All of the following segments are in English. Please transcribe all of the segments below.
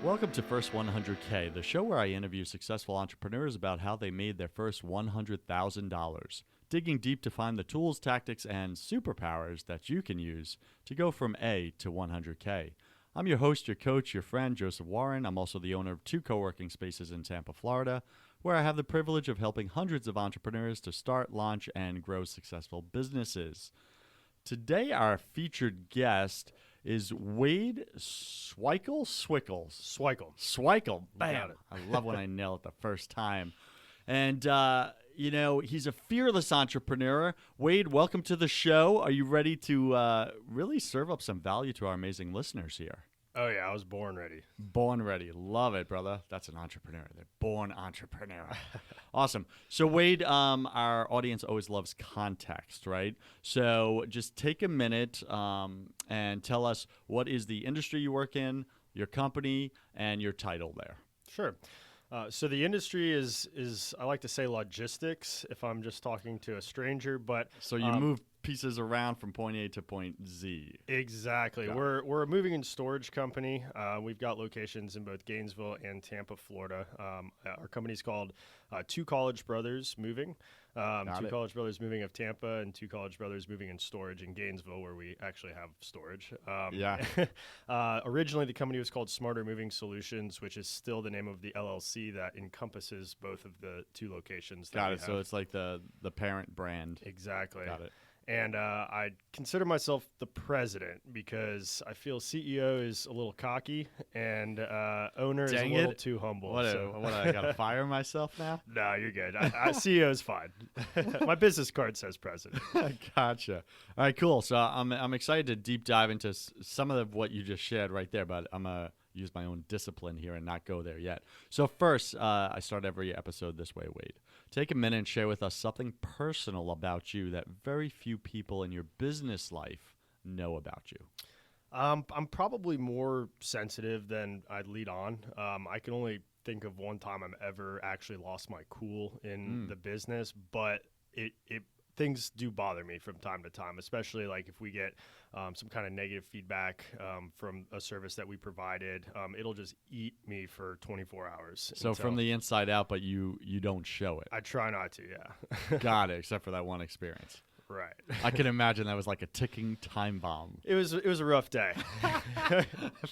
Welcome to First 100K, the show where I interview successful entrepreneurs about how they made their first $100,000, digging deep to find the tools, tactics, and superpowers that you can use to go from A to 100K. I'm your host, your coach, your friend, Joseph Warren. I'm also the owner of 2 co-working spaces in Tampa, Florida, where I have the privilege of helping hundreds of entrepreneurs to start, launch, and grow successful businesses. Today, our featured guest is Wade Swikle. Swikle. Bam. I love when I nail it the first time. And, he's a fearless entrepreneur. Wade, welcome to the show. Are you ready to really serve up some value to our amazing listeners here? Oh, yeah. I was born ready. Born ready. Love it, brother. That's an entrepreneur. They're born entrepreneur. Awesome. So, Wade, our audience always loves context, right? So just take a minute and tell us what is the industry you work in, your company, and your title there. Sure. So the industry is I like to say logistics if I'm just talking to a stranger, but so you move pieces around from point A to point Z. Exactly. We're a moving and storage company. We've got locations in both Gainesville and Tampa, Florida. Our company's called Two College Brothers Moving. College Brothers Moving of Tampa and Two College Brothers Moving and Storage in Gainesville, where we actually have storage. Originally, the company was called Smarter Moving Solutions, which is still the name of the LLC that encompasses both of the 2 locations. Got it. So it's like the parent brand. Exactly. Got it. And I consider myself the president because I feel CEO is a little cocky and owner is a little too humble. What, I got to fire myself now? No, you're good. CEO is fine. My business card says president. Gotcha. All right, cool. So I'm excited to deep dive into some of what you just shared right there, but I'm going to use my own discipline here and not go there yet. So first, I start every episode this way, Wade. Take a minute and share with us something personal about you that very few people in your business life know about you. I'm probably more sensitive than I'd lead on. I can only think of one time I've ever actually lost my cool in the business, but it things do bother me from time to time, especially like if we get some kind of negative feedback from a service that we provided. It'll just eat me for 24 hours. So from the inside out, but you don't show it. I try not to, yeah. Got it, except for that one experience. Right. I can imagine that was like a ticking time bomb. It was a rough day.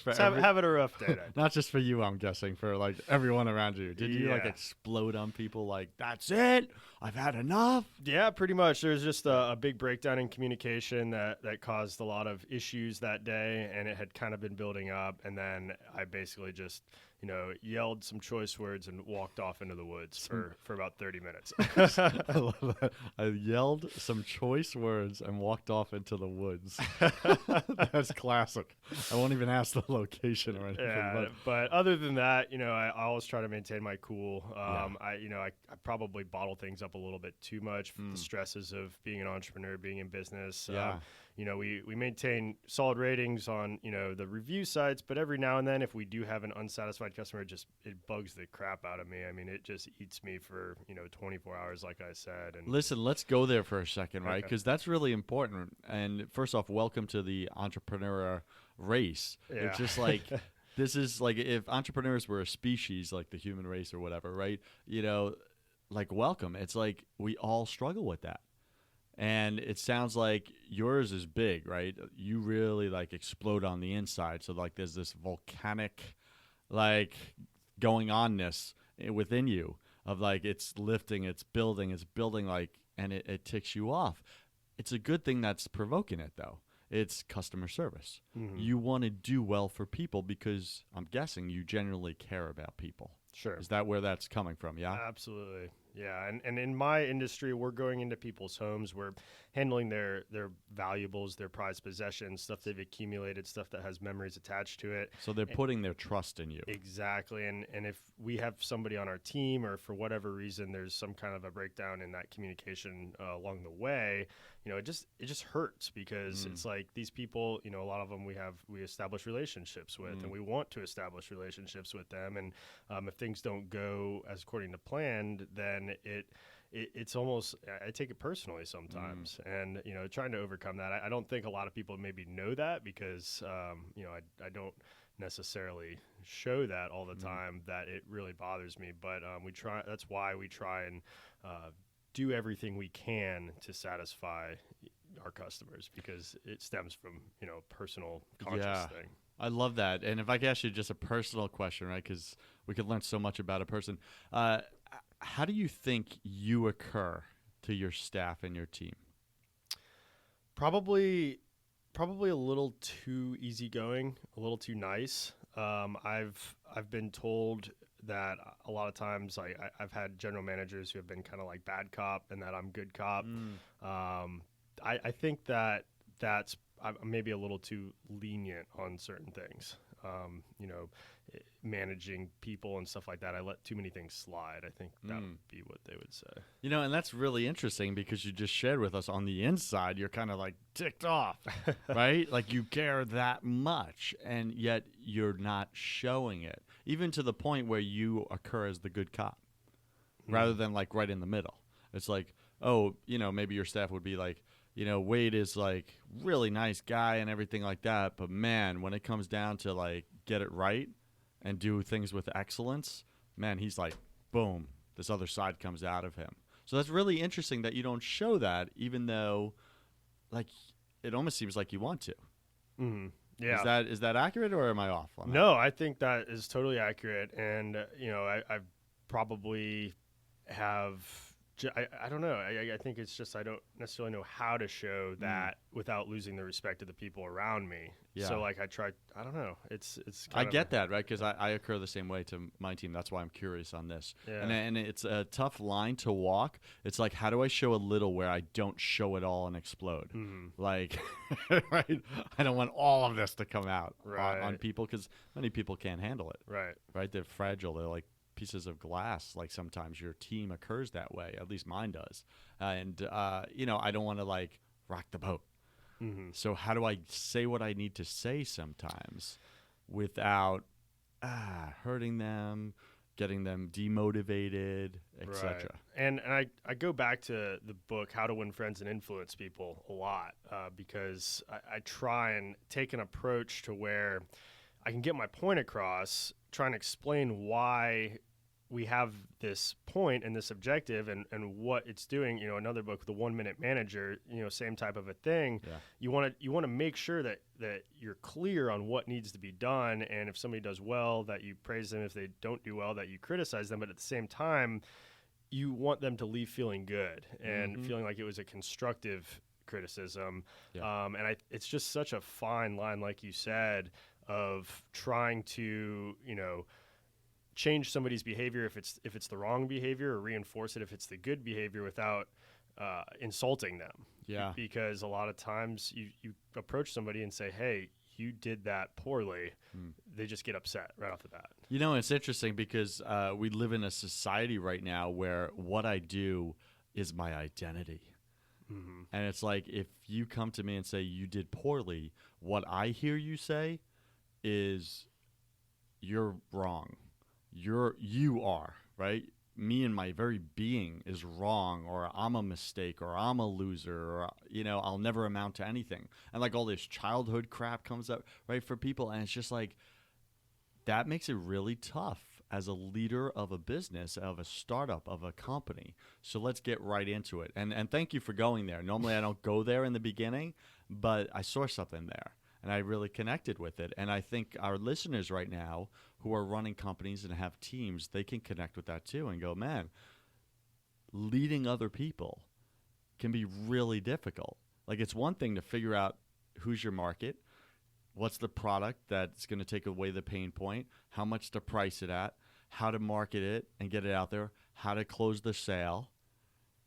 Having a rough day. Not just for you, I'm guessing, for like everyone around you. Did you like explode on people like, that's it? I've had enough? Yeah, pretty much. There was just a big breakdown in communication that caused a lot of issues that day, and it had kind of been building up. And then I basically just yelled some choice words and walked off into the woods for about 30 minutes. I love that. I yelled some choice words and walked off into the woods. That's classic. I won't even ask the location or anything. Yeah, but other than that, I always try to maintain my cool. I probably bottle things up a little bit too much for the stresses of being an entrepreneur, being in business. We maintain solid ratings on, the review sites, but every now and then if we do have an unsatisfied customer, it bugs the crap out of me. I mean, it just eats me for, 24 hours, like I said. And listen, let's go there for a second, right? Because that's really important. And first off, welcome to the entrepreneur race. Yeah. It's just like, this is like if entrepreneurs were a species, like the human race or whatever, right? Like welcome. It's like we all struggle with that. And it sounds like yours is big, right? You really like explode on the inside. So like there's this volcanic like going onness within you of like it's lifting, it's building like, and it ticks you off. It's a good thing that's provoking it though. It's customer service. Mm-hmm. You want to do well for people because I'm guessing you generally care about people. Sure. Is that where that's coming from? Yeah, absolutely. Yeah, and in my industry, we're going into people's homes. We're handling their valuables, their prized possessions, stuff they've accumulated, stuff that has memories attached to it. So they're putting their trust in you. Exactly. And if we have somebody on our team or for whatever reason there's some kind of a breakdown in that communication along the way, it just hurts because it's like these people, a lot of them we establish relationships with and we want to establish relationships with them. And if things don't go as according to plan, then it's almost, I take it personally sometimes. And, trying to overcome that, I don't think a lot of people maybe know that because, I don't necessarily show that all the time, that it really bothers me. But that's why we try and do everything we can to satisfy our customers, because it stems from, personal conscious thing. I love that. And if I could ask you just a personal question, right, because we could learn so much about a person. How do you think you occur to your staff and your team? Probably a little too easygoing, a little too nice. I've been told that a lot of times I've had general managers who have been kind of like bad cop and that I'm good cop. I think that's I'm maybe a little too lenient on certain things. Managing people and stuff like that, I let too many things slide. I think that would be what they would say. And that's really interesting, because you just shared with us on the inside, you're kind of like ticked off, right? Like you care that much, and yet you're not showing it, even to the point where you occur as the good cop rather than like right in the middle. It's like, maybe your staff would be like, Wade is like really nice guy and everything like that, but man, when it comes down to like get it right and do things with excellence, man, he's like, boom, this other side comes out of him. So that's really interesting that you don't show that, even though like it almost seems like you want to. Mm-hmm. Yeah. Is that accurate, or am I off on that? No, I think that is totally accurate. And, I probably have, I don't know. I think it's just I don't necessarily know how to show that without losing the respect of the people around me. Yeah. So like I don't know. It's I get that, right? Because I occur the same way to my team. That's why I'm curious on this. Yeah. And it's a tough line to walk. It's like, how do I show a little where I don't show it all and explode? Mm-hmm. Like, right? I don't want all of this to come out on people, because many people can't handle it. Right? They're fragile. They're like pieces of glass. Like sometimes your team occurs that way. At least mine does. And I don't want to like rock the boat. Mm-hmm. So how do I say what I need to say sometimes without hurting them, getting them demotivated, etc.? Right. And I go back to the book How to Win Friends and Influence People a lot, because I try and take an approach to where I can get my point across, trying to explain why we have this point and this objective and what it's doing. Another book, The 1 Minute Manager, same type of a thing. Yeah. You want to make sure that you're clear on what needs to be done. And if somebody does well, that you praise them. If they don't do well, that you criticize them. But at the same time, you want them to leave feeling good and feeling like it was a constructive criticism. Yeah. And it's just such a fine line, like you said, of trying to, change somebody's behavior if it's the wrong behavior, or reinforce it if it's the good behavior, without insulting them. Yeah. Because a lot of times you approach somebody and say, hey, you did that poorly. They just get upset right off the bat. It's interesting because we live in a society right now where what I do is my identity. Mm-hmm. And it's like, if you come to me and say you did poorly, what I hear you say is you're wrong. You are, right? Me and my very being is wrong, or I'm a mistake, or I'm a loser, or, I'll never amount to anything. And like all this childhood crap comes up, right, for people. And it's just like, that makes it really tough as a leader of a business, of a startup, of a company. So let's get right into it. And thank you for going there. Normally I don't go there in the beginning, but I saw something there. And I really connected with it. And I think our listeners right now who are running companies and have teams, they can connect with that too and go, man, leading other people can be really difficult. Like, it's one thing to figure out who's your market, what's the product that's going to take away the pain point, how much to price it at, how to market it and get it out there, how to close the sale.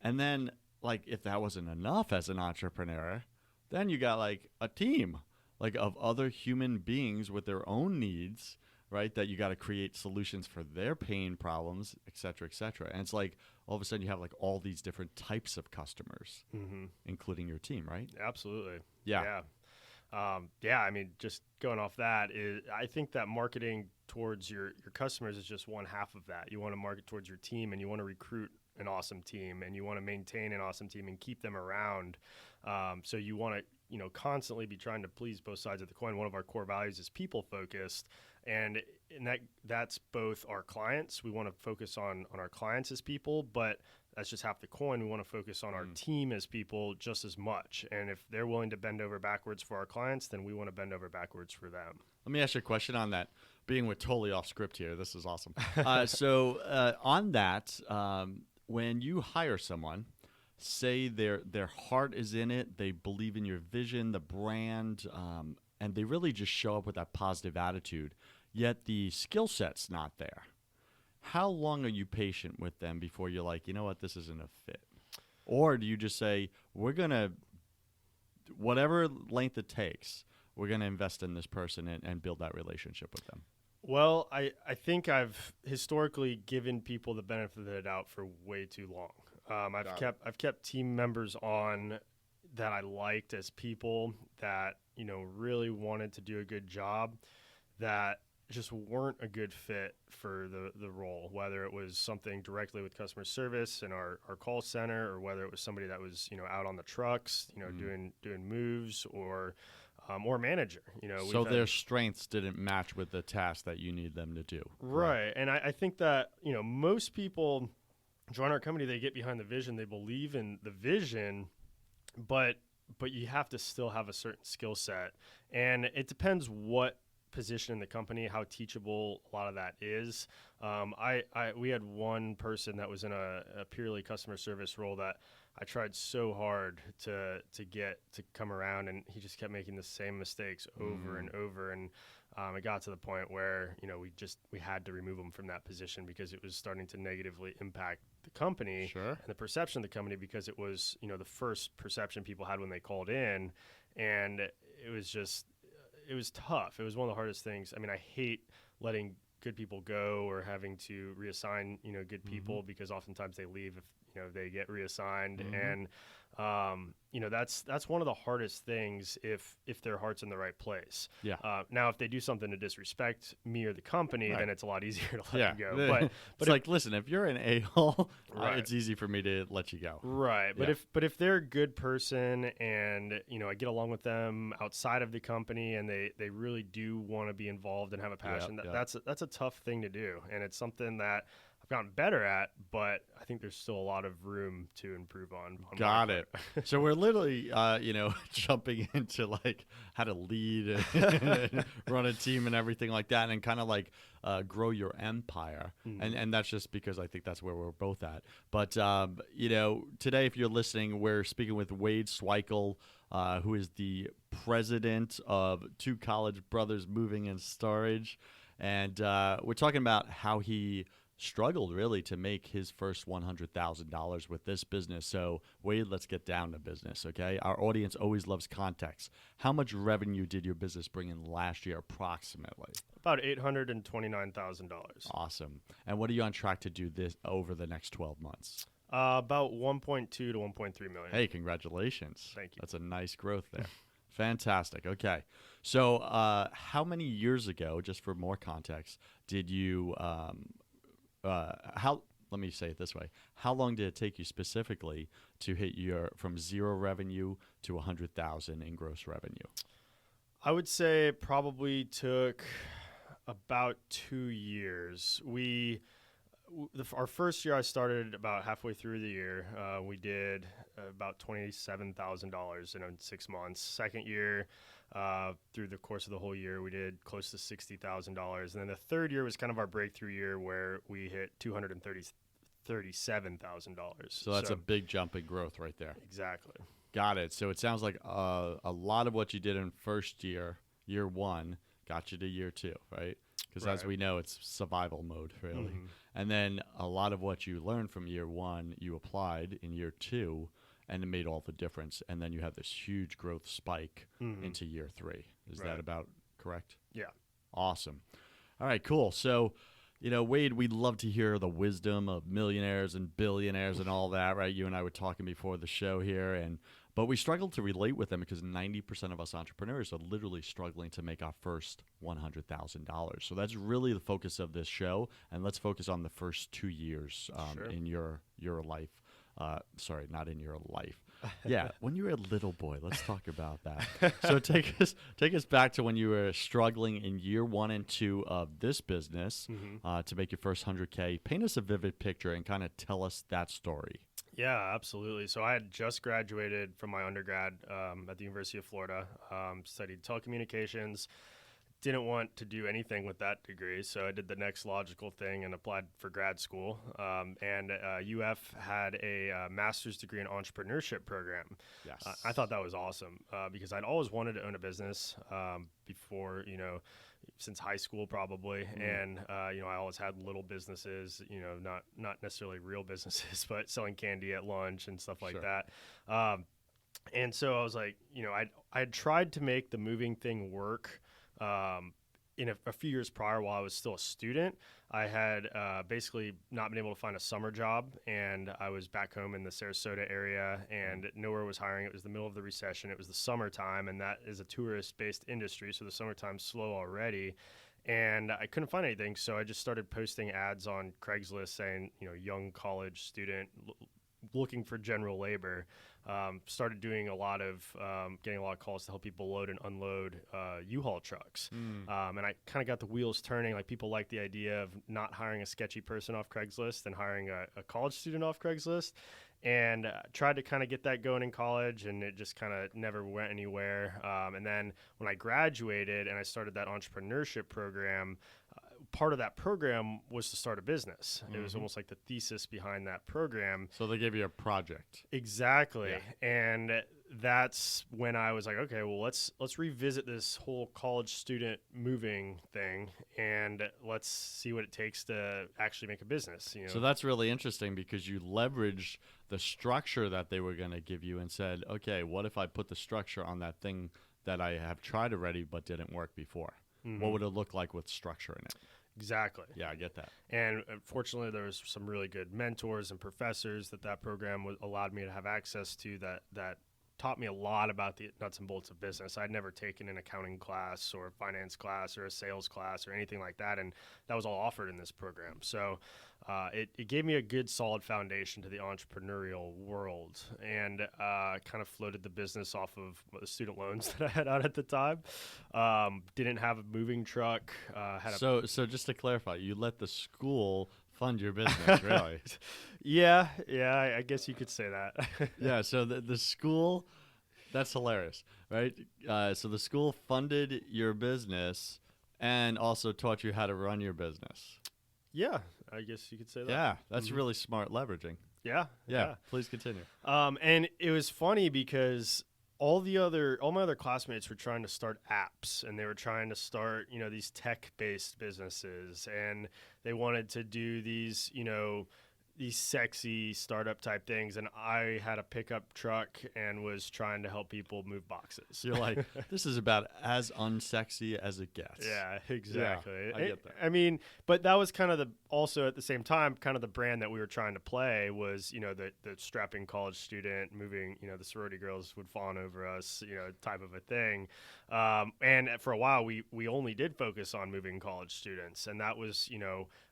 And then, like, if that wasn't enough as an entrepreneur, then you got like a team, like, of other human beings with their own needs, right, that you got to create solutions for their pain problems, et cetera, et cetera. And it's like all of a sudden you have like all these different types of customers, including your team, right? Absolutely. Yeah. I mean, just going off that, I think that marketing towards your customers is just one half of that. You want to market towards your team, and you want to recruit an awesome team, and you want to maintain an awesome team and keep them around. So you want to constantly be trying to please both sides of the coin. One of our core values is people focused, and that's both our clients. We want to focus on our clients as people, but that's just half the coin. We want to focus on our team as people just as much. And if they're willing to bend over backwards for our clients, then we want to bend over backwards for them. Let me ask you a question on that. Being we're totally off script here, this is awesome. On that, when you hire someone, say their heart is in it, they believe in your vision, the brand, and they really just show up with that positive attitude, yet the skill set's not there. How long are you patient with them before you're like, you know what, this isn't a fit? Or do you just say, we're going to, whatever length it takes, we're going to invest in this person and build that relationship with them? Well, I think I've historically given people the benefit of the doubt for way too long. I've kept team members on that I liked as people that, really wanted to do a good job, that just weren't a good fit for the role, whether it was something directly with customer service in our call center, or whether it was somebody that was, out on the trucks, doing moves, or manager. So their strengths didn't match with the task that you need them to do. Right. And I think that, most people join our company, they get behind the vision, they believe in the vision, but you have to still have a certain skill set. And it depends what position in the company, how teachable a lot of that is. We had one person that was in a purely customer service role that I tried so hard to get to come around, and he just kept making the same mistakes over and over. And it got to the point where, we had to remove him from that position because it was starting to negatively impact the company and the perception of the company, because it was, the first perception people had when they called in. And it was tough. It was one of the hardest things. I mean, I hate letting good people go or having to reassign, good people, because oftentimes they leave if, they get reassigned. And, that's one of the hardest things if their heart's in the right place. Yeah. Now, if they do something to disrespect me or the company, then it's a lot easier to let them go. But it's listen, if you're an a-hole, it's easy for me to let you go. Right. Yeah. But if they're a good person and, I get along with them outside of the company, and they really do want to be involved and have a passion, that's a tough thing to do. And it's something that I've gotten better at, but I think there's still a lot of room to improve on Got it. So we're literally, jumping into like how to lead and run a team and everything like that, and kind of like grow your empire. And that's just because I think that's where we're both at. But, today, if you're listening, we're speaking with Wade Swikle, who is the president of Two College Brothers Moving and Storage. And we're talking about how he struggled really to make his first $100,000 with this business. So Wade, let's get down to business, okay? Our audience always loves context. How much revenue did your business bring in last year approximately? About $829,000. Awesome. And what are you on track to do this over the next 12 months? About 1.2 to 1.3 million. Hey, congratulations. Thank you. That's a nice growth there. Fantastic. Okay. So how many years ago, just for more context, did you let me say it this way. How long did it take you specifically to hit from zero revenue to 100,000 in gross revenue? I would say it probably took about 2 years. Our first year, I started about halfway through the year. We did about $27,000 in 6 months. Second year, through the course of the whole year, we did close to $60,000. And then the third year was kind of our breakthrough year, where we hit $237,000. So that's a big jump in growth right there. Exactly. Got it. So it sounds like a lot of what you did in first year one, got you to year two, right? Because as we know, it's survival mode, really. And then a lot of what you learned from year one, you applied in year two, and it made all the difference. And then you have this huge growth spike into year three. Is that about correct? Yeah. Awesome. All right, cool. So, Wade, we'd love to hear the wisdom of millionaires and billionaires and all that, right? You and I were talking before the show here, but we struggle to relate with them because 90% of us entrepreneurs are literally struggling to make our first $100,000. So that's really the focus of this show, and let's focus on the first 2 years in your life. Sorry, not in your life. Yeah, when you were a little boy. Let's talk about that. So take us back to when you were struggling in year 1 and 2 of this business to make your first 100K. Paint us a vivid picture and kind of tell us that story. Yeah, absolutely. So I had just graduated from my undergrad at the University of Florida, studied telecommunications. Didn't want to do anything with that degree, so I did the next logical thing and applied for grad school. And UF had a master's degree in entrepreneurship program. Yes. I thought that was awesome because I'd always wanted to own a business before, since high school probably. And, I always had little businesses, not necessarily real businesses, but selling candy at lunch and stuff like that. And so I was like, I had tried to make the moving thing work. In a few years prior, while I was still a student, I had basically not been able to find a summer job, and I was back home in the Sarasota area, and nowhere was hiring. It was the middle of the recession. It was the summertime, and that is a tourist-based industry, so the summertime's slow already. And I couldn't find anything, so I just started posting ads on Craigslist saying, young college student looking for general labor. Started doing getting a lot of calls to help people load and unload U-Haul trucks. And I kind of got the wheels turning. Like, people like the idea of not hiring a sketchy person off Craigslist and hiring a college student off Craigslist. And tried to kind of get that going in college, and it just kind of never went anywhere. And then when I graduated and I started that entrepreneurship program, part of that program was to start a business. It was almost like the thesis behind that program. So they gave you a project. Exactly. Yeah. And that's when I was like, okay, well, let's revisit this whole college student moving thing, and let's see what it takes to actually make a business. So that's really interesting because you leveraged the structure that they were going to give you and said, okay, what if I put the structure on that thing that I have tried already but didn't work before? What would it look like with structure in it? Exactly. Yeah, I get that. And fortunately, there was some really good mentors and professors that program allowed me to have access to that taught me a lot about the nuts and bolts of business. I'd never taken an accounting class or a finance class or a sales class or anything like that, and that was all offered in this program. So it gave me a good, solid foundation to the entrepreneurial world, and kind of floated the business off of the student loans that I had out at the time. Didn't have a moving truck. So just to clarify, you let the school fund your business, really? Yeah, I guess you could say that. Yeah, so the school, that's hilarious, right? So the school funded your business and also taught you how to run your business. Yeah, I guess you could say that. Yeah, that's really smart leveraging. Yeah. Please continue. And it was funny because all my other classmates were trying to start apps, and they were trying to start, these tech-based businesses, and they wanted to do these, these sexy startup type things, and I had a pickup truck and was trying to help people move boxes. You're like, this is about as unsexy as it gets. Yeah, exactly. Yeah, I get that. I mean, but that was kind of also at the same time, kind of the brand that we were trying to play was, the strapping college student moving, the sorority girls would fawn over us, type of a thing. And for a while, we only did focus on moving college students, and that was,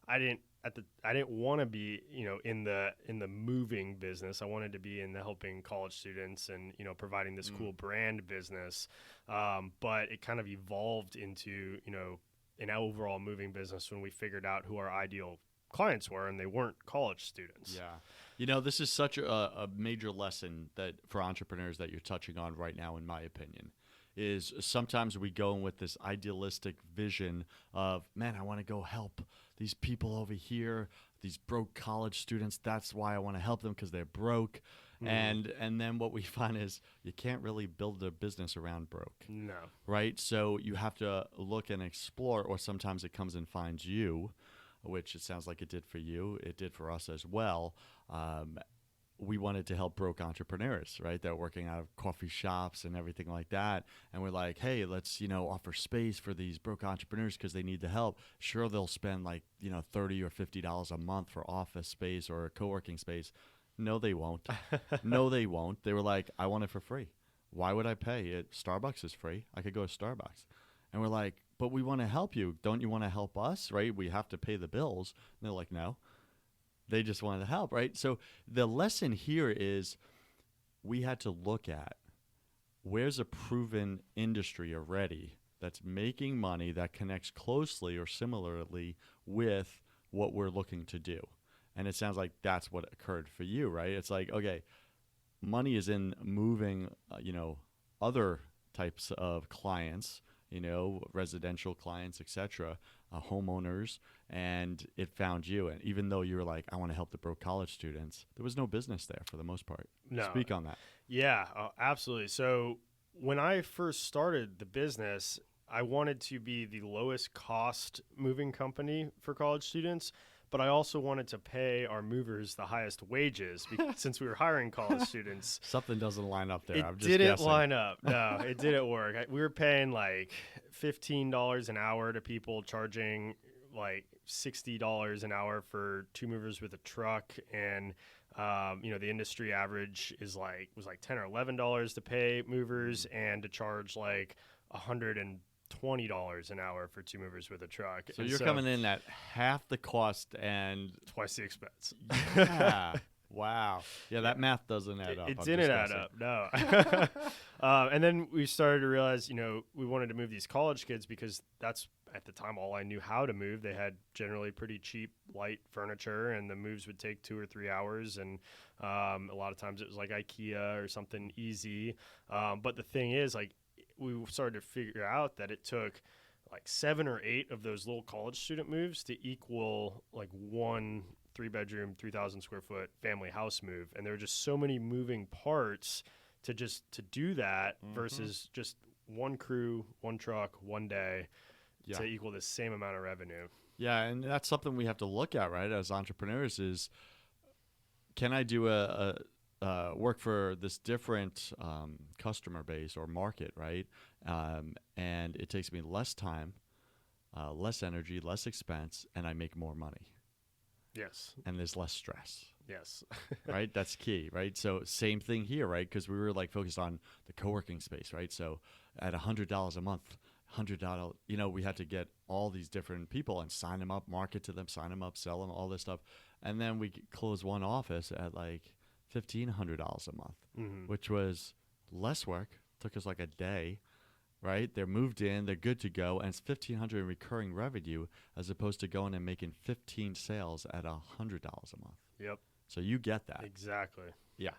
I didn't want to be, in the moving business. I wanted to be in the helping college students and, providing this cool brand business. But it kind of evolved into, an overall moving business when we figured out who our ideal clients were, and they weren't college students. Yeah. This is such a major lesson that for entrepreneurs that you're touching on right now, in my opinion, is sometimes we go in with this idealistic vision of, man, I want to go help these people over here, these broke college students. That's why I want to help them, because they're broke. And then what we find is you can't really build a business around broke. No. Right? So you have to look and explore, or sometimes it comes and finds you, which it sounds like it did for you. It did for us as well. We wanted to help broke entrepreneurs, right? They're working out of coffee shops and everything like that. And we're like, hey, let's, offer space for these broke entrepreneurs because they need the help. Sure, they'll spend like, $30 or $50 a month for office space or a co-working space. No, they won't. No, they won't. They were like, I want it for free. Why would I pay it? Starbucks is free. I could go to Starbucks. And we're like, but we want to help you. Don't you want to help us, right? We have to pay the bills. And they're like, no. They just wanted to help, right? So the lesson here is we had to look at where's a proven industry already that's making money that connects closely or similarly with what we're looking to do. And it sounds like that's what occurred for you, right? It's like, okay, money is in moving, other types of clients, residential clients, etc., homeowners, and it found you. And even though you were like, I want to help the broke college students, there was no business there for the most part. No. Speak on that. Yeah, absolutely. So when I first started the business, I wanted to be the lowest cost moving company for college students, but I also wanted to pay our movers the highest wages since we were hiring college students. Something doesn't line up there. It I'm just didn't guessing. line up. No, it didn't work. We were paying like $15 an hour to people, charging like $60 an hour for two movers with a truck, and the industry average was like $10 or $11 to pay movers and to charge like $120 an hour for two movers with a truck. So you're coming in at half the cost and twice the expense. Yeah. Wow. Yeah, that math doesn't add up. It didn't add up, no. And then we started to realize, we wanted to move these college kids because that's, at the time, all I knew how to move. They had generally pretty cheap, light furniture, and the moves would take 2 or 3 hours. And a lot of times it was like IKEA or something easy. But the thing is, like, we started to figure out that it took like 7 or 8 of those little college student moves to equal like one 3-bedroom, 3,000 square foot family house move. And there were just so many moving parts to do that versus just one crew, one truck, one day to equal the same amount of revenue. Yeah, and that's something we have to look at, right, as entrepreneurs is, can I do work for this different customer base or market, right? And it takes me less time, less energy, less expense, and I make more money. Yes. And there's less stress. Yes. Right? That's key, right? So same thing here, right? Because we were like focused on the co-working space, right? So at $100 a month, $100, we had to get all these different people and sign them up, market to them, sign them up, sell them, all this stuff. And then we closed one office at like $1,500 a month, which was less work. Took us like a day, right? They're moved in, they're good to go, and it's $1,500 in recurring revenue as opposed to going and making 15 sales at $100 a month. Yep. So you get that. Exactly. Yeah.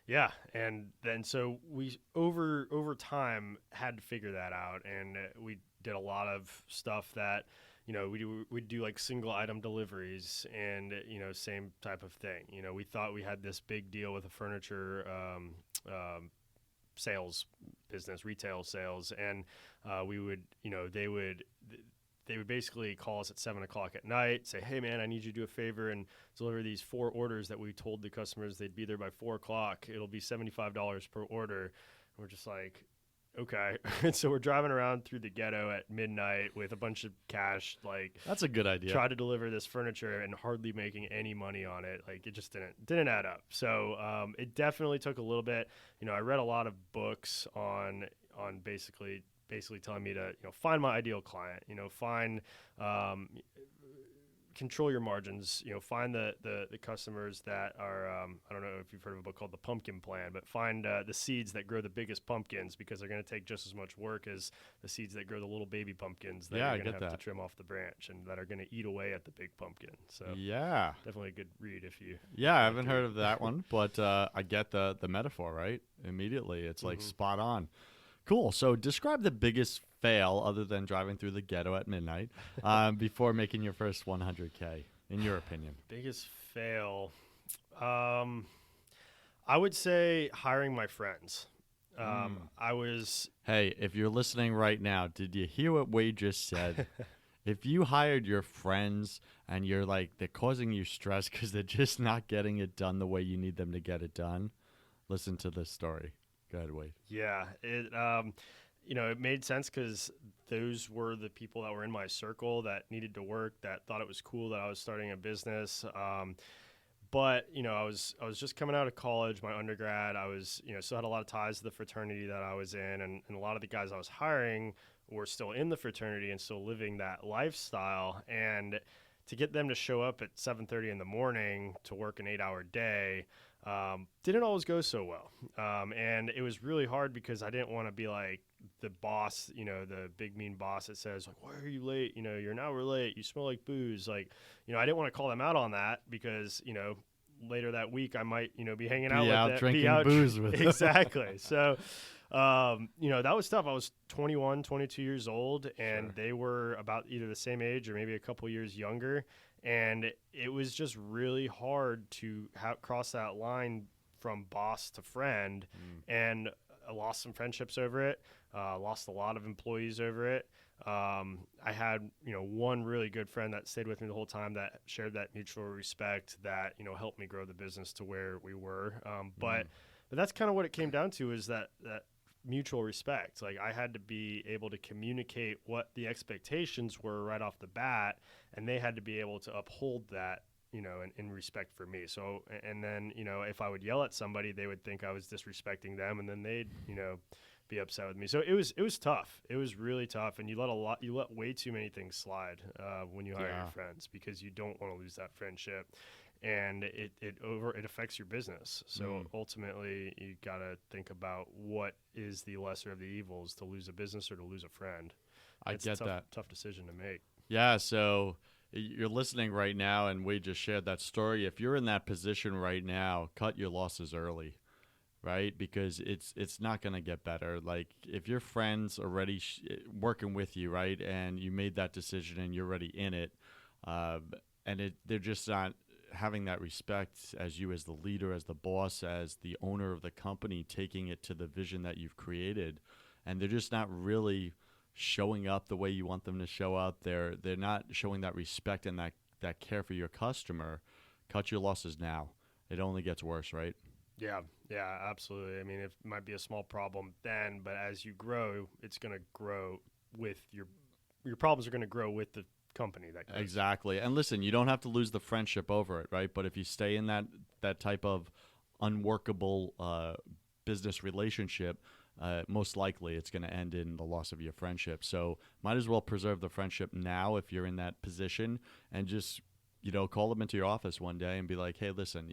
Yeah, and then so we over time had to figure that out, and we did a lot of stuff that we'd do like single item deliveries, and same type of thing. We thought we had this big deal with a furniture sales business, retail sales, and they would basically call us at 7:00 at night, say, hey man, I need you to do a favor and deliver these 4 orders that we told the customers they'd be there by 4:00. It'll be $75 per order. And we're just like, okay. And so we're driving around through the ghetto at midnight with a bunch of cash, like, that's a good idea. Try to deliver this furniture and hardly making any money on it. Like, it just didn't add up. So it definitely took a little bit. I read a lot of books on basically telling me to find my ideal client, find control your margins, find the customers that are I don't know if you've heard of a book called The Pumpkin Plan, but find the seeds that grow the biggest pumpkins, because they're going to take just as much work as the seeds that grow the little baby pumpkins that you're going to have to trim off the branch and that are going to eat away at the big pumpkin. So yeah, definitely a good read if you I haven't heard of that one, but I get the metaphor, right? Immediately it's like spot on. Cool. So describe the biggest fail other than driving through the ghetto at midnight before making your first 100K, in your opinion. Biggest fail. I would say hiring my friends. Hey, if you're listening right now, did you hear what Wade just said? If you hired your friends and you're like, they're causing you stress because they're just not getting it done the way you need them to get it done, listen to this story. Go ahead, Wade. Yeah, it made sense because those were the people that were in my circle that needed to work, that thought it was cool that I was starting a business. But I was just coming out of college, my undergrad. I was still had a lot of ties to the fraternity that I was in, and a lot of the guys I was hiring were still in the fraternity and still living that lifestyle. And to get them to show up at 7:30 in the morning to work an 8-hour day didn't always go so well. And it was really hard because I didn't want to be like the boss, the big mean boss that says like, why are you late? You're an hour late. You smell like booze. Like, I didn't want to call them out on that because, later that week I might, be hanging out with them. Drinking booze with them. Exactly. So, that was tough. I was 21, 22 years old, and they were about either the same age or maybe a couple years younger. And it was just really hard to cross that line from boss to friend. And I lost some friendships over it, lost a lot of employees over it. I had, one really good friend that stayed with me the whole time that shared that mutual respect that, helped me grow the business to where we were. But that's kind of what it came down to, is that mutual respect. Like, I had to be able to communicate what the expectations were right off the bat, and they had to be able to uphold that, in respect for me. So, and then, if I would yell at somebody, they would think I was disrespecting them, and then they'd, be upset with me. So it was tough. It was really tough. And you let way too many things slide when you hire your friends, because you don't want to lose that friendship. And it affects your business. So ultimately, you got to think about what is the lesser of the evils, to lose a business or to lose a friend. It's a tough decision to make. Yeah. So you're listening right now, and Wade just shared that story. If you're in that position right now, cut your losses early, right? Because it's not going to get better. Like, if your friends already working with you, right, and you made that decision and you're already in it, and they're just not having that respect as you, as the leader, as the boss, as the owner of the company, taking it to the vision that you've created, and they're just not really showing up the way you want them to show up. They're not showing that respect and that care for your customer. Cut your losses now. It only gets worse, right? Yeah, absolutely. I mean, it might be a small problem then, but as you grow, it's going to grow with your problems are going to grow with the company. Exactly. And listen, you don't have to lose the friendship over it, right? But if you stay in that type of unworkable business relationship, most likely it's going to end in the loss of your friendship. So might as well preserve the friendship now if you're in that position, and just call them into your office one day and be like, hey, listen,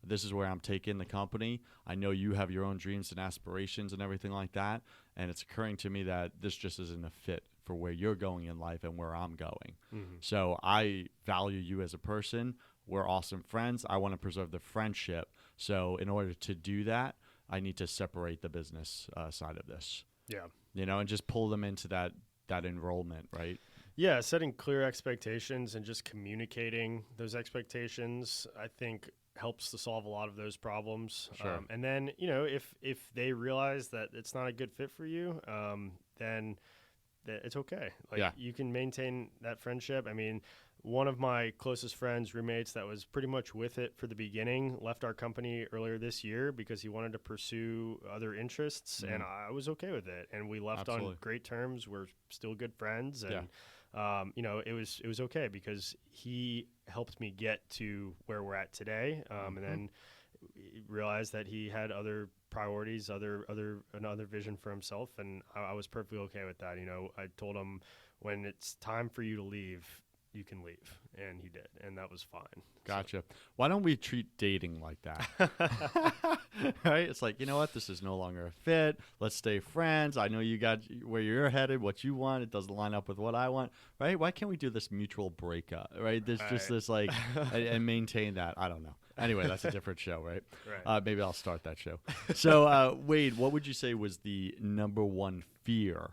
this is where I'm taking the company. I know you have your own dreams and aspirations and everything like that, and it's occurring to me that this just isn't a fit for where you're going in life and where I'm going. So I value you as a person. We're awesome friends. I want to preserve the friendship. So in order to do that, I need to separate the business side of this. Yeah. And just pull them into that enrollment, right? Yeah, setting clear expectations and just communicating those expectations, I think, helps to solve a lot of those problems. Sure. And then, if they realize that it's not a good fit for you, then it's okay. Like, you can maintain that friendship. I mean, one of my closest friends, roommates, that was pretty much with it for the beginning, left our company earlier this year because he wanted to pursue other interests, and I was okay with it. And we left on great terms. We're still good friends, and it was okay because he helped me get to where we're at today, and then realized that he had other priorities, another vision for himself, and I was perfectly okay with that. I told him, when it's time for you to leave, you can leave, and he did, and that was fine. Gotcha. So. Why don't we treat dating like that? Right? It's like, you know what? This is no longer a fit. Let's stay friends. I know you got where you're headed, what you want. It doesn't line up with what I want, right? Why can't we do this mutual breakup, right? There's just this like, and maintain that. I don't know. Anyway, that's a different show, right? Right. Maybe I'll start that show. So, Wade, what would you say was the number one fear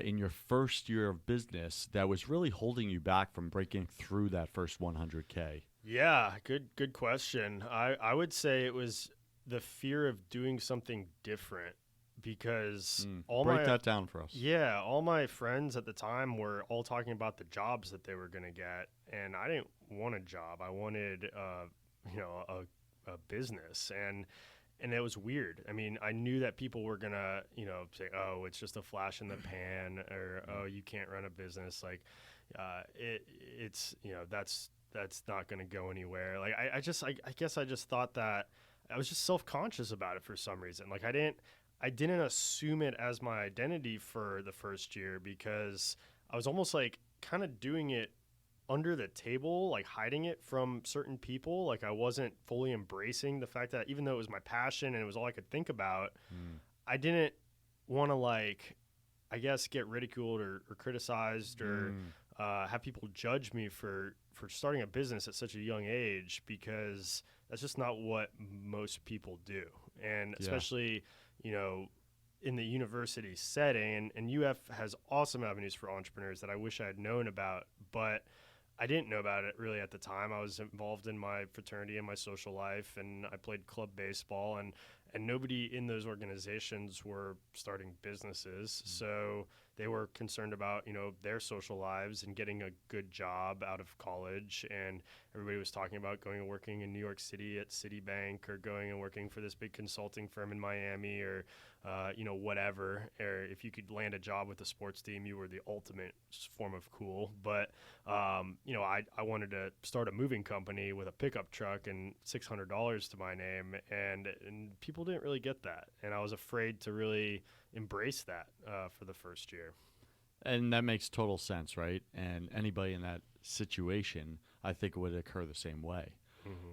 in your first year of business that was really holding you back from breaking through that first 100K? Yeah, good question. I would say it was the fear of doing something different, because break that down for us. Yeah, all my friends at the time were all talking about the jobs that they were going to get, and I didn't want a job. I wanted a business, and it was weird. I mean, I knew that people were going to, say, oh, it's just a flash in the pan, or, oh, you can't run a business. Like, it's, that's not going to go anywhere. Like, I guess I just thought that I was just self-conscious about it for some reason. Like, I didn't assume it as my identity for the first year, because I was almost like kind of doing it under the table, like hiding it from certain people. Like I wasn't fully embracing the fact that even though it was my passion and it was all I could think about, I didn't want to like, I guess, get ridiculed or criticized or have people judge me for starting a business at such a young age, because that's just not what most people do. And especially, in the university setting, and UF has awesome avenues for entrepreneurs that I wish I had known about, but I didn't know about it really at the time. I was involved in my fraternity and my social life, and I played club baseball, and nobody in those organizations were starting businesses. So they were concerned about, their social lives and getting a good job out of college. And everybody was talking about going and working in New York City at Citibank, or going and working for this big consulting firm in Miami, or, whatever. Or if you could land a job with a sports team, you were the ultimate form of cool. But, I wanted to start a moving company with a pickup truck and $600 to my name. And people didn't really get that. And I was afraid to really embrace that for the first year. And that makes total sense, right? And anybody in that situation, I think, would occur the same way.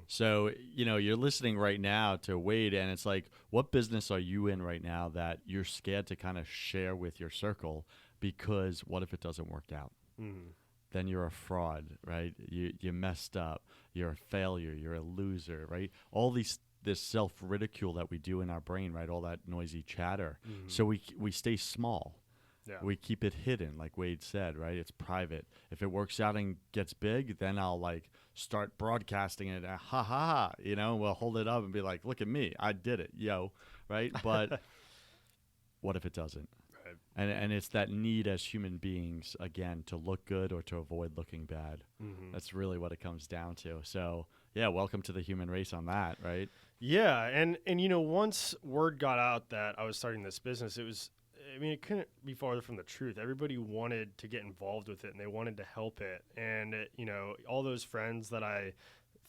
So, you're listening right now to Wade, and it's like, what business are you in right now that you're scared to kind of share with your circle, because what if it doesn't work out? Then you're a fraud, right? You messed up. You're a failure. You're a loser, right? All this self-ridicule that we do in our brain, right? All that noisy chatter. So we stay small. Yeah. We keep it hidden, like Wade said, right? It's private. If it works out and gets big, then I'll start broadcasting it. Ha ha ha! We'll hold it up and be like, "Look at me, I did it, yo!" Right? But what if it doesn't? Right. And it's that need as human beings, again, to look good or to avoid looking bad. That's really what it comes down to. So yeah, welcome to the human race on that, right? Yeah, and once word got out that I was starting this business, it couldn't be farther from the truth. Everybody wanted to get involved with it, and they wanted to help it. And, all those friends that I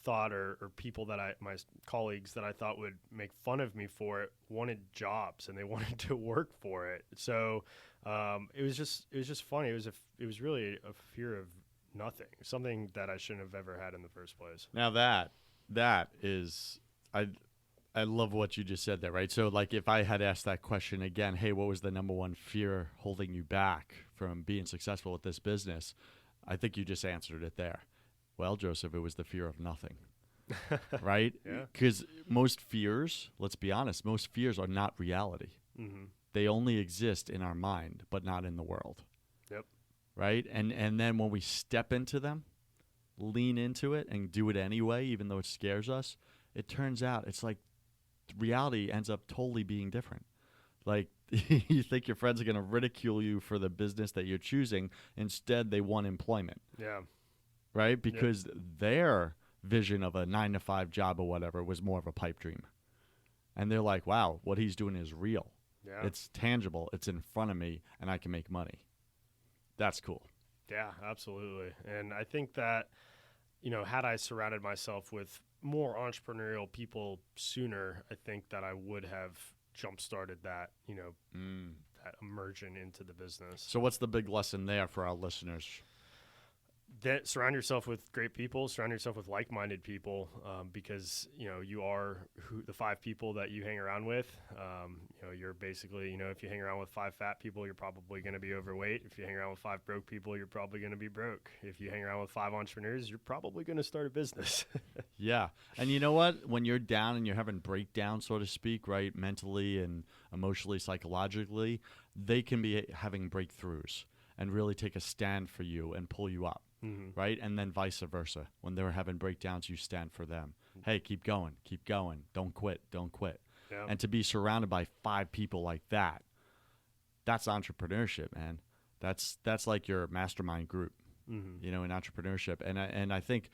thought, or people that my colleagues that I thought would make fun of me for it, wanted jobs, and they wanted to work for it. So it was just funny. It was really a fear of nothing, something that I shouldn't have ever had in the first place. Now that is, I love what you just said there, right? So, if I had asked that question again, hey, what was the number one fear holding you back from being successful with this business? I think you just answered it there. Well, Joseph, it was the fear of nothing, right? Yeah. Because most fears, let's be honest, most fears are not reality. They only exist in our mind, but not in the world. Yep. Right? And then when we step into them, lean into it, and do it anyway, even though it scares us, it turns out it's like reality ends up totally being different. Like, you think your friends are going to ridicule you for the business that you're choosing. Instead, they want employment. Yeah. Right? Because their vision of a 9-to-5 job or whatever was more of a pipe dream. And they're like, wow, what he's doing is real. Yeah. It's tangible. It's in front of me, and I can make money. That's cool. Yeah, absolutely. And I think that, had I surrounded myself with more entrepreneurial people sooner, I think that I would have jump-started that, that immersion into the business. So what's the big lesson there for our listeners? That surround yourself with great people, surround yourself with like-minded people, because, you are the 5 people that you hang around with. You're basically, if you hang around with 5 fat people, you're probably going to be overweight. If you hang around with 5 broke people, you're probably going to be broke. If you hang around with 5 entrepreneurs, you're probably going to start a business. Yeah. And you know what? When you're down and you're having breakdowns, so to speak, right, mentally and emotionally, psychologically, they can be having breakthroughs and really take a stand for you and pull you up. Right? And then vice versa. When they're having breakdowns, you stand for them. Hey, keep going. Don't quit. Yeah. And to be surrounded by 5 people like that, that's entrepreneurship, man. That's like your mastermind group, in entrepreneurship. And I think,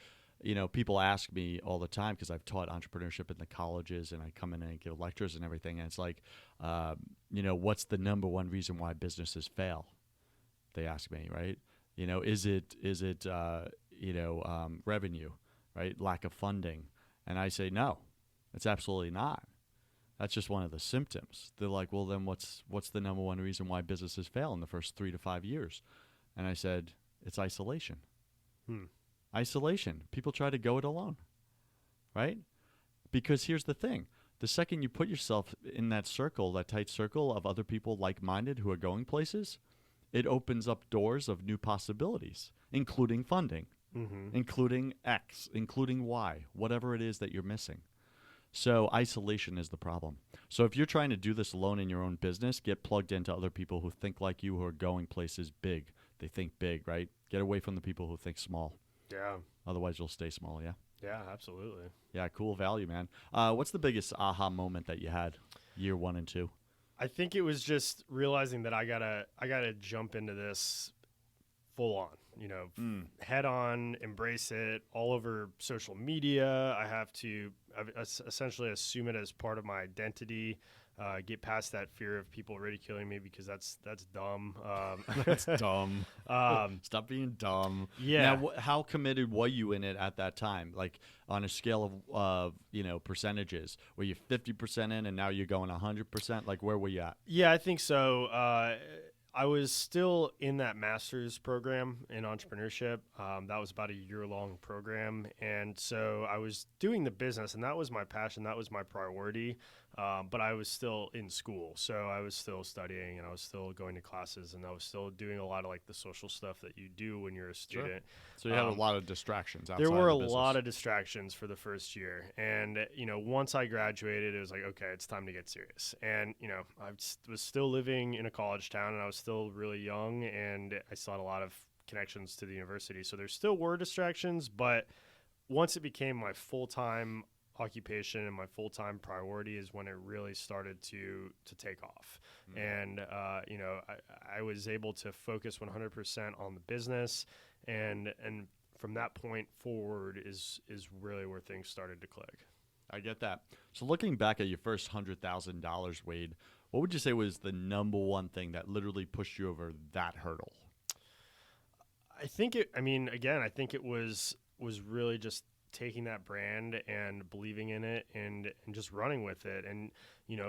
people ask me all the time, because I've taught entrepreneurship in the colleges, and I come in and give lectures and everything. And it's like, what's the number one reason why businesses fail? They ask me, right? Is it revenue, right? Lack of funding. And I say, no, it's absolutely not. That's just one of the symptoms. They're like, well, then what's the number one reason why businesses fail in the first 3 to 5 years? And I said, it's isolation. Isolation. People try to go it alone, right? Because here's the thing. The second you put yourself in that circle, that tight circle of other people like-minded who are going places, it opens up doors of new possibilities, including funding, including X, including Y, whatever it is that you're missing. So isolation is the problem. So if you're trying to do this alone in your own business, get plugged into other people who think like you, who are going places big. They think big, right? Get away from the people who think small. Yeah. Otherwise, you'll stay small, yeah? Yeah, absolutely. Yeah, cool value, man. What's the biggest aha moment that you had year 1 and 2? I think it was just realizing that I gotta jump into this full on, head on, embrace it all over social media. I have to essentially assume it as part of my identity. Get past that fear of people ridiculing me because that's dumb. That's dumb. Stop being dumb. Yeah. Now, how committed were you in it at that time? Like on a scale of percentages, were you 50% in and now you're going 100%? Like where were you at? Yeah, I think so. I was still in that master's program in entrepreneurship. That was about a year-long program. And so I was doing the business, and that was my passion. That was my priority. But I was still in school. So I was still studying, and I was still going to classes, and I was still doing a lot of like the social stuff that you do when you're a student. Sure. So you had a lot of distractions outside There were of a the lot business. of distractions for the first year. And, once I graduated, it was like, okay, it's time to get serious. And, I was still living in a college town, and I was still really young, and I still had a lot of connections to the university. So there still were distractions, but once it became my full-time occupation and my full-time priority is when it really started to take off. And, I was able to focus 100% on the business, and from that point forward is really where things started to click. I get that. So looking back at your first $100,000, Wade, what would you say was the number one thing that literally pushed you over that hurdle? I think it was really just taking that brand and believing in it and just running with it. And,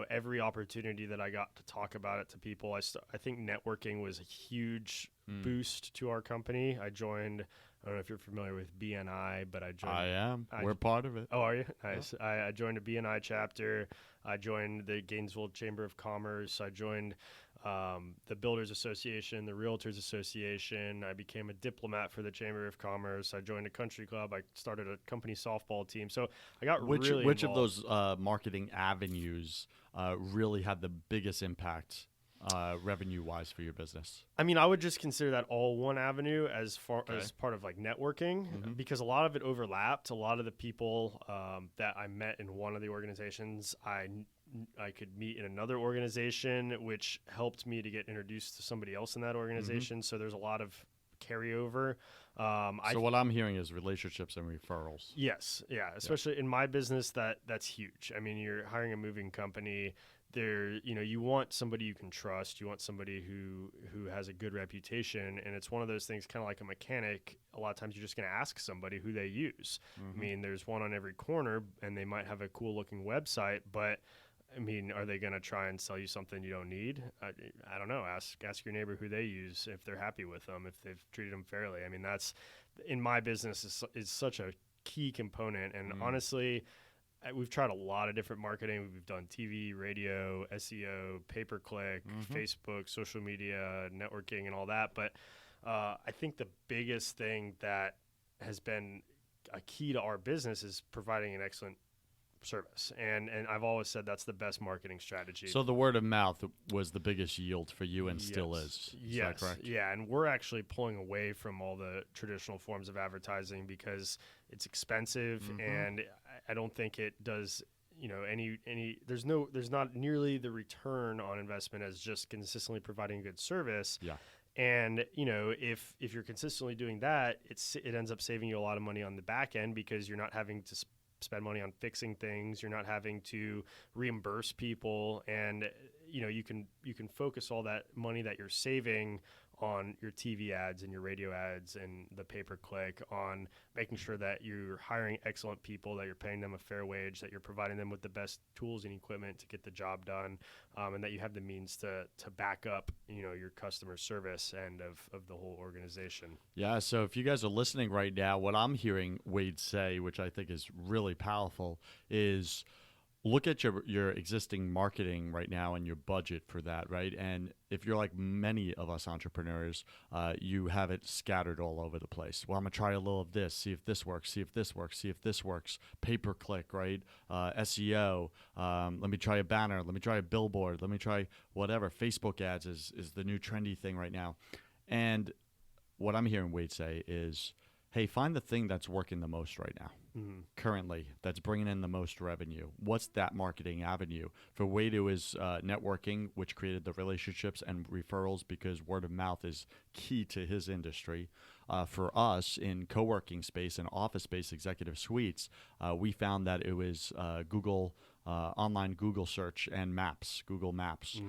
every opportunity that I got to talk about it to people, I think networking was a huge boost to our company. I joined, I don't know if you're familiar with BNI, but I joined. I am. We're part of it. Oh, are you? Nice. Yeah. I joined a BNI chapter. I joined the Gainesville Chamber of Commerce. I joined the Builders Association, the Realtors Association. I became a diplomat for the Chamber of Commerce. I joined a country club. I started a company softball team. So I got really Which of involved. those marketing avenues really had the biggest impact revenue-wise for your business? I would just consider that all one avenue as part of like networking, because a lot of it overlapped. A lot of the people that I met in one of the organizations, I could meet in another organization, which helped me to get introduced to somebody else in that organization. So there's a lot of carryover. So what I'm hearing is relationships and referrals. Yes. Yeah. Especially in my business, that's huge. You're hiring a moving company. You want somebody you can trust. You want somebody who has a good reputation. And it's one of those things, kind of like a mechanic. A lot of times you're just going to ask somebody who they use. There's one on every corner, and they might have a cool looking website, but are they going to try and sell you something you don't need? I don't know. Ask your neighbor who they use, if they're happy with them, if they've treated them fairly. That's, in my business, is such a key component. And honestly, we've tried a lot of different marketing. We've done TV, radio, SEO, pay-per-click, Facebook, social media, networking, and all that. But I think the biggest thing that has been a key to our business is providing an excellent service. And I've always said that's the best marketing strategy. So the word of mouth was the biggest yield for you and still is. Is that correct? Yeah, and we're actually pulling away from all the traditional forms of advertising because it's expensive, and I don't think it does there's not nearly the return on investment as just consistently providing a good service. Yeah. And if you're consistently doing that, it ends up saving you a lot of money on the back end because you're not having to spend money on fixing things. You're not having to reimburse people, and you can focus all that money that you're saving on your TV ads and your radio ads and the pay-per-click, on making sure that you're hiring excellent people, that you're paying them a fair wage, that you're providing them with the best tools and equipment to get the job done, and that you have the means to back up, your customer service end of the whole organization. Yeah, so if you guys are listening right now, what I'm hearing Wade say, which I think is really powerful, is look at your existing marketing right now and your budget for that, right? And if you're like many of us entrepreneurs, you have it scattered all over the place. Well, I'm going to try a little of this, see if this works, see if this works, see if this works. Pay-per-click, right? SEO. Let me try a banner. Let me try a billboard. Let me try whatever. Facebook ads is the new trendy thing right now. And what I'm hearing Wade say is, hey, find the thing that's working the most right now. Currently, that's bringing in the most revenue. What's that marketing avenue? For Wade, it was networking, which created the relationships and referrals, because word of mouth is key to his industry. For us in co-working space and office space executive suites, we found that it was Google, online Google search and maps, Google Maps.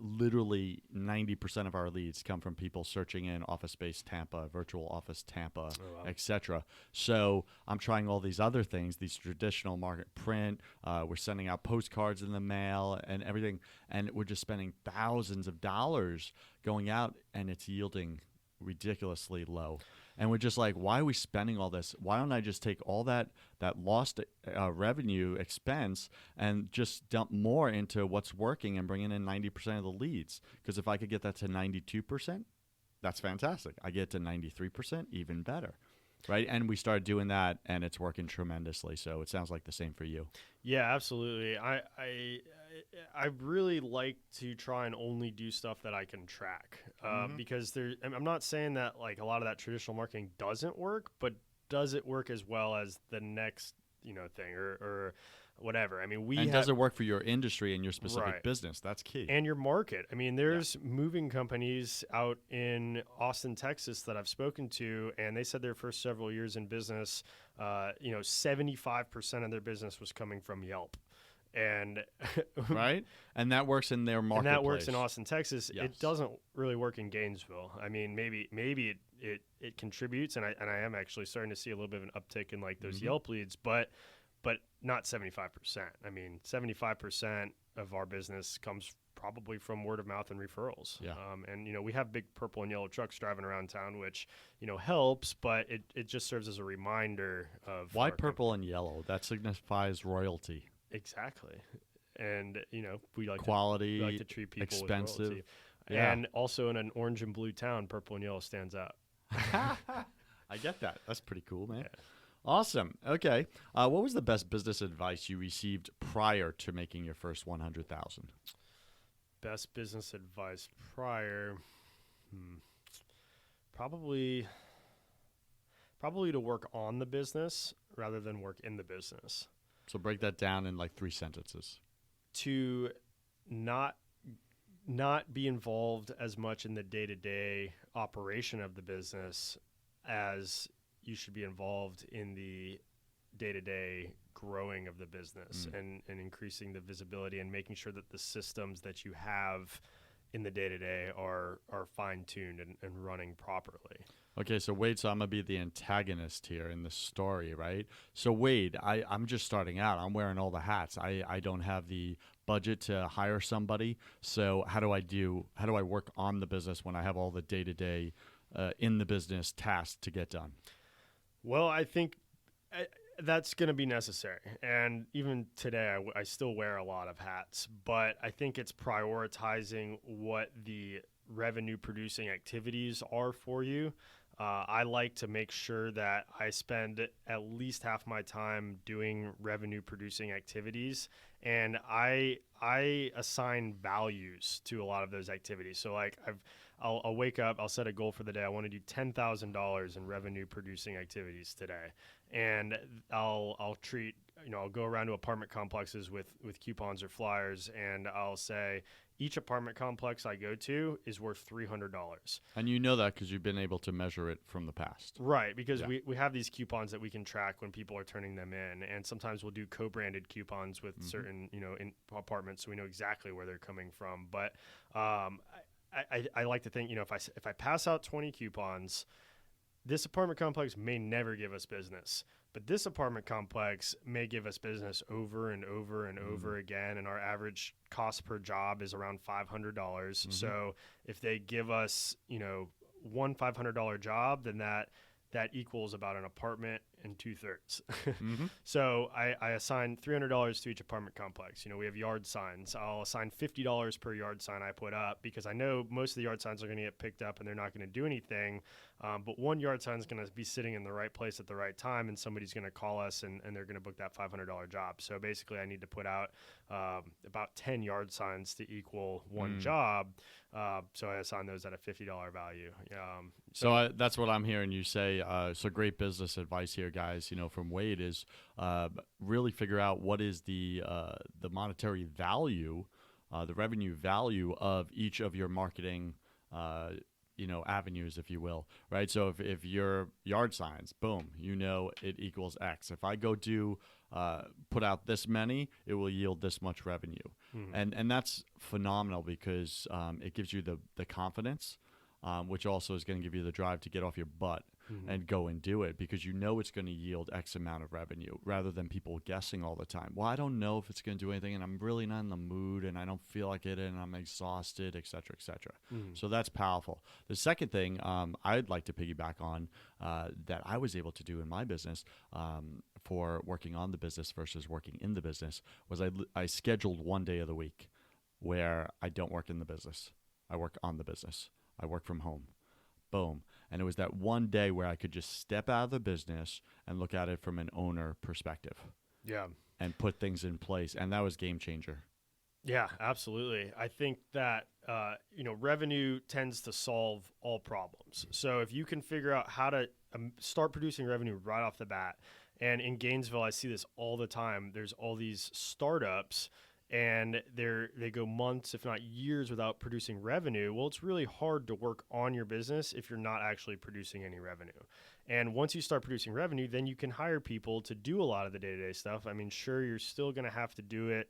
Literally 90% of our leads come from people searching in Office Space Tampa, Virtual Office Tampa, etc. So I'm trying all these other things, these traditional market print. We're sending out postcards in the mail and everything, and we're just spending thousands of dollars going out, and it's yielding ridiculously low. And we're just like, why are we spending all this? Why don't I just take all that lost revenue expense and just dump more into what's working and bringing in 90% of the leads? Because if I could get that to 92%, that's fantastic. I get to 93%, even better. Right. And we started doing that, and it's working tremendously. So it sounds like the same for you. Yeah, absolutely. I really like to try and only do stuff that I can track, because I'm not saying that like a lot of that traditional marketing doesn't work, but does it work as well as the next thing or whatever? I mean, does it work for your industry and your specific business? That's key. And your market. I mean, there's moving companies out in Austin, Texas that I've spoken to, and they said their first several years in business, 75% of their business was coming from Yelp. And right, and that works in their marketplace. And that works in Austin, Texas. Yes. It doesn't really work in Gainesville. I mean, maybe it contributes, and I am actually starting to see a little bit of an uptick in like those Yelp leads, but not 75%. I mean, 75% of our business comes probably from word of mouth and referrals. Yeah. And we have big purple and yellow trucks driving around town, which helps, but it just serves as a reminder of why purple and yellow. That signifies royalty. Exactly. And, we like quality, we like to treat people expensive. with royalty. Yeah. And also in an orange and blue town, purple and yellow stands out. I get that. That's pretty cool, man. Yeah. Awesome. Okay. What was the best business advice you received prior to making your first 100,000? Best business advice prior? Probably to work on the business rather than work in the business. So break that down in like 3 sentences. To not be involved as much in the day-to-day operation of the business as you should be involved in the day-to-day growing of the business and increasing the visibility and making sure that the systems that you have in the day-to-day are fine-tuned and running properly. Okay, so Wade, so I'm going to be the antagonist here in the story, right? So Wade, I'm just starting out. I'm wearing all the hats. I don't have the budget to hire somebody. So how do I work on the business when I have all the day-to-day in the business tasks to get done? Well, I think that's going to be necessary. And even today, I still wear a lot of hats. But I think it's prioritizing what the revenue-producing activities are for you. I like to make sure that I spend at least half my time doing revenue-producing activities, and I assign values to a lot of those activities. So like I'll wake up, I'll set a goal for the day. I want to do $10,000 in revenue-producing activities today, and I'll treat I'll go around to apartment complexes with coupons or flyers, and I'll say, each apartment complex I go to is worth $300. And you know that because you've been able to measure it from the past. Right, because we have these coupons that we can track when people are turning them in. And sometimes we'll do co-branded coupons with certain, in apartments, so we know exactly where they're coming from. But I like to think, if I pass out 20 coupons, this apartment complex may never give us business, but this apartment complex may give us business over and over and over again. And our average cost per job is around $500. So if they give us, one $500 job, then that equals about an apartment and 2/3. So I assign $300 to each apartment complex. We have yard signs. I'll assign $50 per yard sign I put up because I know most of the yard signs are going to get picked up and they're not going to do anything. But one yard sign is going to be sitting in the right place at the right time, and somebody's going to call us and they're going to book that $500 job. So basically I need to put out about 10 yard signs to equal one job. So I assign those at a $50 value. That's what I'm hearing you say. So great business advice here, guys, from Wade is really figure out what is the monetary value, the revenue value of each of your marketing avenues, if you will, right? So if your yard signs, boom, it equals X. If I go put out this many, it will yield this much revenue. And that's phenomenal because it gives you the confidence, which also is going to give you the drive to get off your butt and go and do it because it's going to yield X amount of revenue rather than people guessing all the time. Well, I don't know if it's going to do anything and I'm really not in the mood and I don't feel like it and I'm exhausted, et cetera, et cetera. So that's powerful. The second thing I'd like to piggyback on that I was able to do in my business for working on the business versus working in the business was I scheduled one day of the week where I don't work in the business. I work on the business. I work from home. Boom. And it was that one day where I could just step out of the business and look at it from an owner perspective. Yeah. And put things in place. And that was game changer. Yeah, absolutely. I think that, revenue tends to solve all problems. So if you can figure out how to start producing revenue right off the bat, and in Gainesville, I see this all the time. There's all these startups and they go months, if not years, without producing revenue. Well, it's really hard to work on your business if you're not actually producing any revenue. And once you start producing revenue, then you can hire people to do a lot of the day-to-day stuff. I mean, sure, you're still going to have to do it.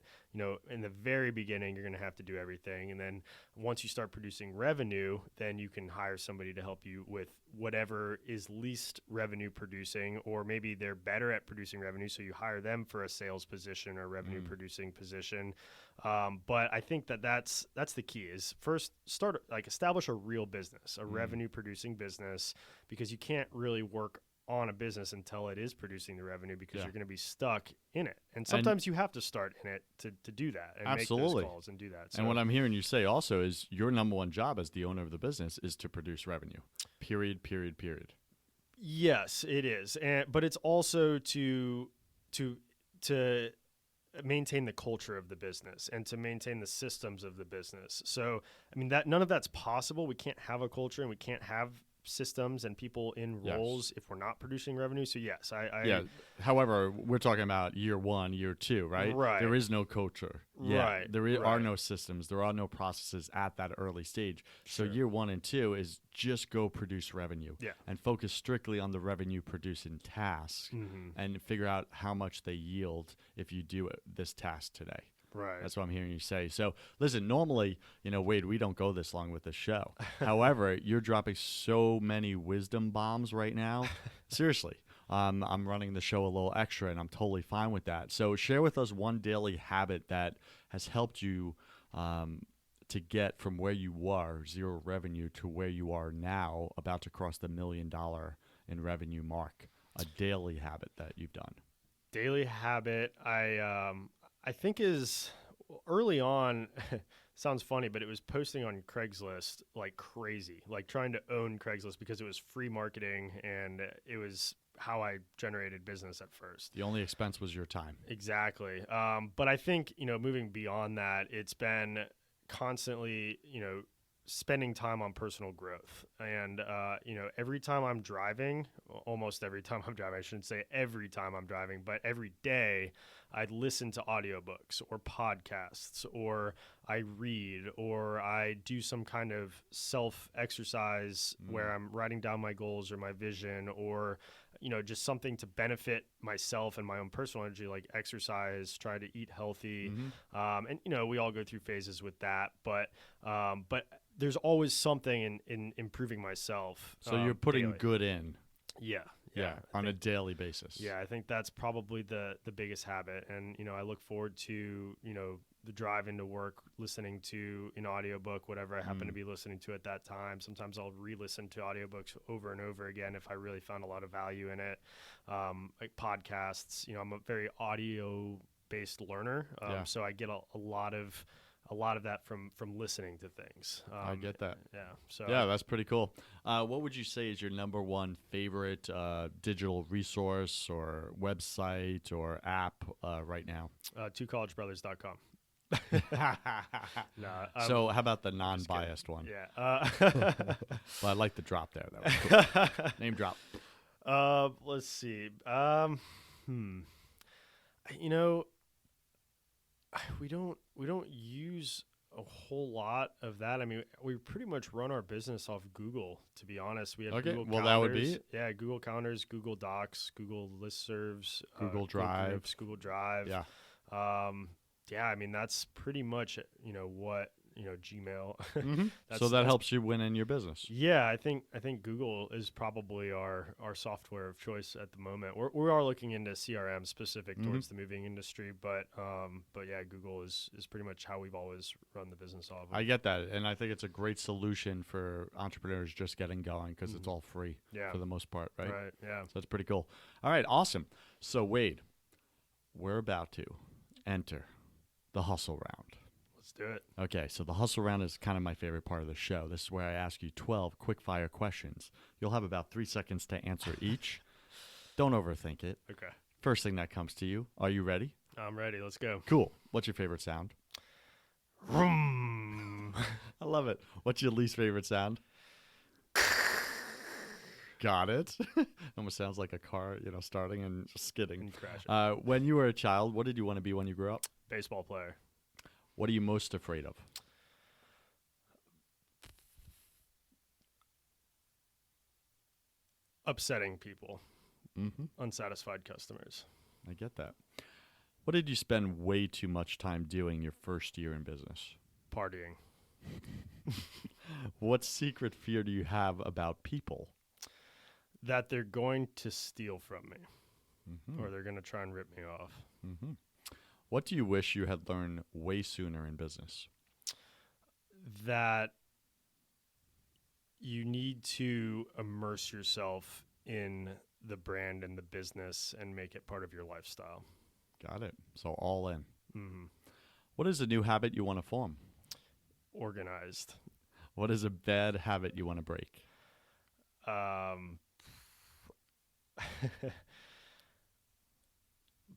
In the very beginning, you're going to have to do everything. And then once you start producing revenue, then you can hire somebody to help you with whatever is least revenue producing, or maybe they're better at producing revenue. So you hire them for a sales position or revenue producing position. But I think that's the key is first establish a real business, a revenue producing business, because you can't really work on a business until it is producing the revenue because you're going to be stuck in it. And sometimes you have to start in it to do that and make those calls and do that. So, and what I'm hearing you say also is your number one job as the owner of the business is to produce revenue. Period. Yes, it is. But it's also to maintain the culture of the business and to maintain the systems of the business. So, I mean, none of that's possible. We can't have a culture and we can't have systems and people in roles if we're not producing revenue. So yes, However, we're talking about year 1, year 2, right? Right. There is no culture. Right. There are no systems. There are no processes at that early stage. So year 1 and 2 is just go produce revenue and focus strictly on the revenue producing tasks and figure out how much they yield if you do this task today. Right. That's what I'm hearing you say. So listen, normally, Wade, we don't go this long with the show. However, you're dropping so many wisdom bombs right now. Seriously. I'm running the show a little extra and I'm totally fine with that. So share with us one daily habit that has helped you to get from where you were, zero revenue, to where you are now, about to cross the $1 million in revenue mark. A daily habit that you've done. Daily habit, I think is early on, sounds funny, but it was posting on Craigslist like crazy, like trying to own Craigslist because it was free marketing and it was how I generated business at first. The only expense was your time. Exactly. But I think, moving beyond that, it's been constantly, spending time on personal growth. And, every time I'm driving, almost every time I'm driving, I shouldn't say every time I'm driving, but every day I listen to audiobooks or podcasts, or I read, or I do some kind of self-exercise where I'm writing down my goals or my vision, or, just something to benefit myself and my own personal energy, like exercise, try to eat healthy. And, we all go through phases with that, but there's always something in improving myself. So you're putting daily. good in. Yeah. On a daily basis. Yeah, I think that's probably the biggest habit. And, I look forward to, the drive into work, listening to an audiobook, whatever I happen to be listening to at that time. Sometimes I'll re-listen to audiobooks over and over again if I really found a lot of value in it. Like podcasts, I'm a very audio-based learner. So I get a lot of that from listening to things. I get that. Yeah. So yeah, that's pretty cool. What would you say is your number one favorite digital resource or website or app right now? twocollegebrothers.com. So how about the non-biased one? Yeah. Well, I like the drop there. That was cool. Name drop. Let's see. We don't use a whole lot of that. I mean, we pretty much run our business off Google, to be honest. We have Google Calendars. That would be it. Yeah, Google Calendars, Google Docs, Google Listservs, Google Drive. Groups, Google Drive. Yeah. Yeah, I mean, that's pretty much, what, Gmail. So that helps you win in your business. Yeah, I think Google is probably our software of choice at the moment. We are looking into CRM specific towards the moving industry, but yeah, Google is pretty much how we've always run the business off of. I get that, and I think it's a great solution for entrepreneurs just getting going because it's all free for the most part, right? Right, yeah. So that's pretty cool. All right, awesome. So Wade, we're about to enter the hustle round. Let's do it. Okay, so the hustle round is kind of my favorite part of the show. This is where I ask you 12 quick-fire questions. You'll have about 3 seconds to answer each. Don't overthink it. Okay. First thing that comes to you. Are you ready? I'm ready. Let's go. Cool. What's your favorite sound? Vroom. I love it. What's your least favorite sound? Got it. Almost sounds like a car, starting and just skidding. And crashing. When you were a child, what did you want to be when you grew up? Baseball player. What are you most afraid of? Upsetting people. Unsatisfied customers. I get that. What did you spend way too much time doing your first year in business? Partying. What secret fear do you have about people? That they're going to steal from me, or they're going to try and rip me off. What do you wish you had learned way sooner in business? That you need to immerse yourself in the brand and the business and make it part of your lifestyle. Got it. So all in. What is a new habit you want to form? Organized. What is a bad habit you want to break?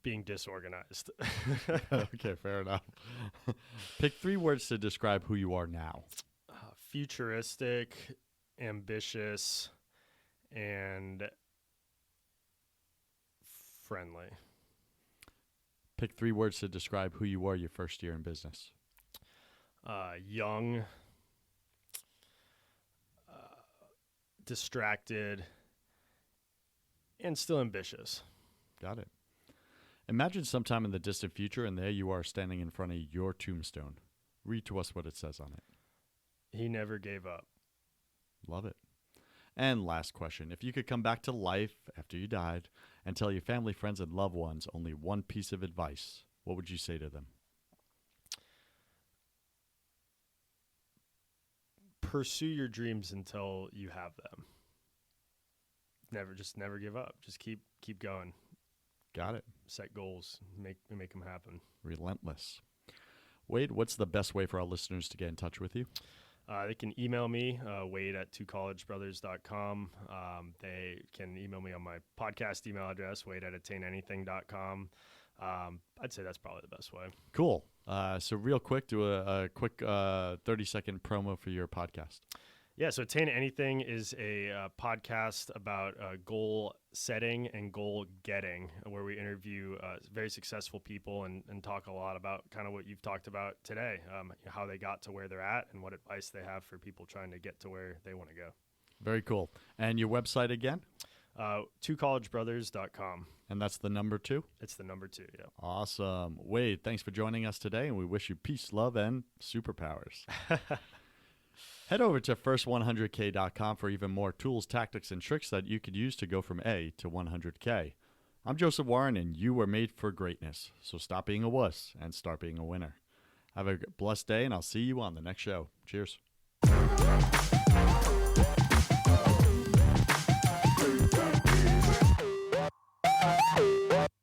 Being disorganized. Okay, fair enough. Pick 3 words to describe who you are now. Futuristic, ambitious, and friendly. Pick 3 words to describe who you were your first year in business. Young, distracted, and still ambitious. Got it. Imagine sometime in the distant future, and there you are standing in front of your tombstone. Read to us what it says on it. He never gave up. Love it. And last question. If you could come back to life after you died and tell your family, friends, and loved ones only one piece of advice, what would you say to them? Pursue your dreams until you have them. Never give up. Just keep going. Got it. Set goals. Make them happen. Relentless. Wade, what's the best way for our listeners to get in touch with you? They can email me, Wade at twocollegebrothers.com. They can email me on my podcast email address, Wade at attainanything.com. I'd say that's probably the best way. Cool. So real quick, do a quick 30-second promo for your podcast. Yeah, so Attain Anything is a podcast about goal setting and goal getting, where we interview very successful people and talk a lot about kind of what you've talked about today, how they got to where they're at and what advice they have for people trying to get to where they want to go. Very cool. And your website again? twocollegebrothers.com. And that's the number 2? It's the number 2, yeah. Awesome. Wade, thanks for joining us today, and we wish you peace, love, and superpowers. Head over to first100k.com for even more tools, tactics, and tricks that you could use to go from A to 100k. I'm Joseph Warren, and you were made for greatness. So stop being a wuss and start being a winner. Have a blessed day, and I'll see you on the next show. Cheers.